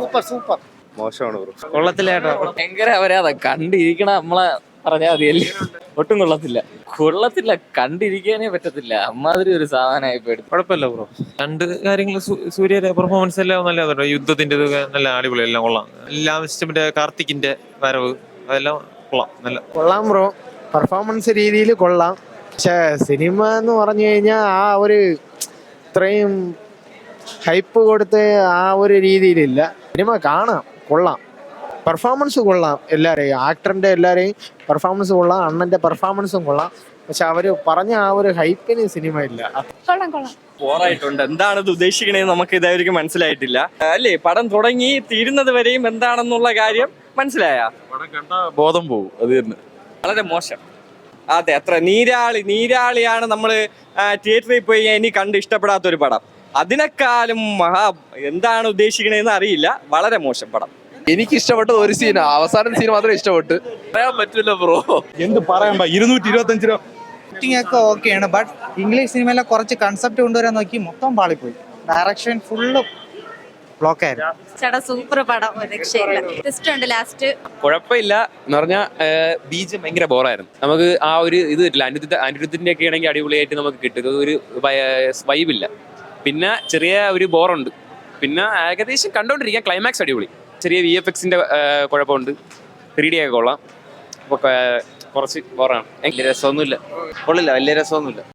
Super super. മോശമാണ് bro. കൊള്ളത്തില്ല കേട്ടോ. ഭയങ്കര അവരാ കണ്ടിരിക്കണ നമ്മളെ പറഞ്ഞാൽ മതിയല്ലേ. ഒട്ടും കൊള്ളത്തില്ല, കണ്ടിരിക്കാനേ പറ്റത്തില്ല. അമ്മാതിരി ഒരു സാധനമായി പോയി. കുഴപ്പമില്ല ബ്രോ. രണ്ട് കാര്യങ്ങൾ സൂര്യയുടെ പെർഫോമൻസ് എല്ലാം നല്ല യുദ്ധത്തിന്റെ നല്ല അടിപൊളി, എല്ലാം കൊള്ളാം. ലാസ്റ്റ് കാർത്തിക്കിന്റെ വരവ് അതെല്ലാം കൊള്ളാം, നല്ല കൊള്ളാം ബ്രോ. പെർഫോമൻസ് രീതിയിൽ കൊള്ളാം. പക്ഷെ സിനിമ എന്ന് പറഞ്ഞു കഴിഞ്ഞാൽ ആ ഒരു ഇത്രയും ഹൈപ്പ് കൊടുത്ത് ആ ഒരു രീതിയിലില്ല. സിനിമ കാണാം, കൊള്ളാം. പെർഫോമൻസ് കൊള്ളാം, എല്ലാവരെയും ആക്ടറിന്റെ എല്ലാവരെയും പെർഫോമൻസ് കൊള്ളാം. അണ്ണന്റെ പെർഫോമൻസും കൊള്ളാം. പക്ഷെ അവര് പറഞ്ഞ ആ ഒരു ഹൈപ്പിന് സിനിമ ഇല്ല. ബോറായിട്ടുണ്ട്. എന്താണ് ഇത് ഉദ്ദേശിക്കണേന്ന് നമുക്ക് ഇതായിരിക്കും മനസ്സിലായിട്ടില്ല അല്ലേ. പടം തുടങ്ങി തീരുന്നത് വരെയും എന്താണെന്നുള്ള കാര്യം മനസ്സിലായ പടം കണ്ട ബോധം പോകും, അത് തന്നെ. വളരെ മോശം. അതെ, അത്ര നീരാളിയാണ് നമ്മള് തിയേറ്ററിൽ പോയി ഇനി കണ്ട് ഇഷ്ടപ്പെടാത്തൊരു പടം. അതിനേക്കാളും എന്താണ് ഉദ്ദേശിക്കണേന്ന് അറിയില്ല. വളരെ മോശം പടം. എനിക്ക് ഇഷ്ടപ്പെട്ടത് ഒരു സീൻ, അവസാന സീൻ മാത്രമേ ഇഷ്ടപ്പെട്ടു. പറയാൻ പറ്റില്ല ബ്രോ. എന്ത് പറയാൻ, 225 രൂപ ഒക്കെ ഓക്കെയാണ്. ബട്ട് ഇംഗ്ലീഷ് സിനിമയിലെ കുറച്ച് കൺസെപ്റ്റ് കൊണ്ടുവരാൻ നോക്കി മൊത്തം പാളിപ്പോയി. ഡയറക്ഷൻ ഫുള്ള് ബ്ലോക്ക് ആയിരുന്നു. സൂപ്പർ പടം, രക്ഷയില്ല. ട്വിസ്റ്റ് ഉണ്ട് ലാസ്റ്റ്. കുഴപ്പമില്ല എന്ന് പറഞ്ഞാൽ ബീജം ഭയങ്കര ബോറായിരുന്നു. നമുക്ക് ആ ഒരു ഇത് കിട്ടില്ല. അനിരുദ്ധത്തിന്റെ ഒക്കെ ആണെങ്കിൽ അടിപൊളിയായിട്ട് നമുക്ക് കിട്ടും. ഒരു വൈബില്ല. പിന്നെ ചെറിയ ഒരു ബോറുണ്ട്. പിന്നെ ഏകദേശം കണ്ടോണ്ടിരിക്കാൻ ക്ലൈമാക്സ് അടിപൊളി. ചെറിയ VFXന്റെ കുഴപ്പമുണ്ട്. 3D ഒക്കെ കൊള്ളാം. അപ്പോൾ കുറച്ച് ബോറാണ്. വലിയ രസമൊന്നുമില്ല. കൊള്ളില്ല, വലിയ രസമൊന്നുമില്ല.